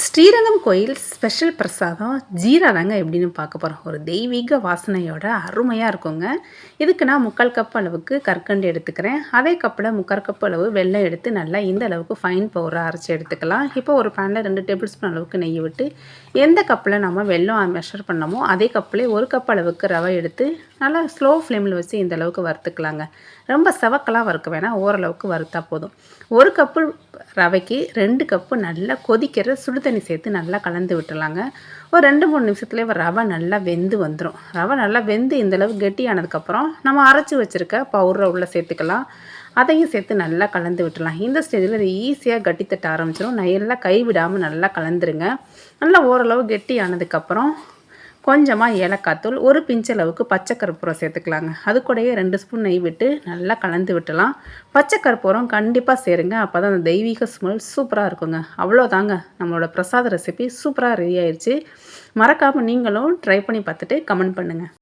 ஸ்ரீரங்கம் கோயில் ஸ்பெஷல் பிரசாதம் ஜீரா தாங்க எப்படின்னு பார்க்க போகிறோம். ஒரு தெய்வீக வாசனையோட அருமையாக இருக்குங்க. இதுக்கு நான் 3/4 கப் அளவுக்கு கற்கண்டு எடுத்துக்கிறேன். அதே கப்பில் 3/4 கப் அளவு வெல்லம் எடுத்து நல்லா இந்த அளவுக்கு ஃபைன் பவுடராக அரைச்சி எடுத்துக்கலாம். இப்போ ஒரு பேனில் 2 டேபிள் ஸ்பூன் அளவுக்கு நெய் விட்டு எந்த கப்பில் நம்ம வெல்லம் மெஷர் பண்ணமோ அதே கப்பில் 1 கப் அளவுக்கு ரவை எடுத்து நல்லா ஸ்லோ ஃப்ளேமில் வச்சு இந்த அளவுக்கு வறுத்துக்கலாங்க. ரொம்ப செவக்கலாம் வறுக்க வேணாம், ஓரளவுக்கு வறுத்தா போதும். 1 கப்பு ரவைக்கு 2 கப்பு நல்லா கொதிக்கிற சுடு தண்ணி சேர்த்து நல்லா கலந்து விட்டுலாங்க. ஒரு 2-3 நிமிஷத்துலேயே ரவை நல்லா வெந்து வந்துடும். ரவை நல்லா வெந்து இந்தளவு கெட்டியானதுக்கப்புறம் நம்ம அரைச்சி வச்சுருக்க பவுடரை உள்ளே சேர்த்துக்கலாம். அதையும் சேர்த்து நல்லா கலந்து விட்டுலாம். இந்த ஸ்டேஜில் இது ஈஸியாக கட்டி தட்ட ஆரம்பிச்சிடும். நல்லா கைவிடாமல் நல்லா கலந்துருங்க. நல்லா ஓரளவு கெட்டியானதுக்கப்புறம் கொஞ்சமாக ஏலக்காய் தூள், ஒரு பிஞ்ச் அளவுக்கு பச்சை கற்பூரம் சேர்த்துக்கலாங்க. அது கூடயே 2 ஸ்பூன் நெய் விட்டு நல்லா கலந்து விட்டுலாம். பச்சை கற்பூரம் கண்டிப்பாக சேருங்க. அப்போ தான் அந்த தெய்வீக ஸ்மெல் சூப்பராக இருக்குங்க. அவ்வளோதாங்க, நம்மளோட பிரசாத ரெசிபி சூப்பராக ரெடி ஆயிடுச்சு. மறக்காமல் நீங்களும் ட்ரை பண்ணி பார்த்துட்டு கமெண்ட் பண்ணுங்கள்.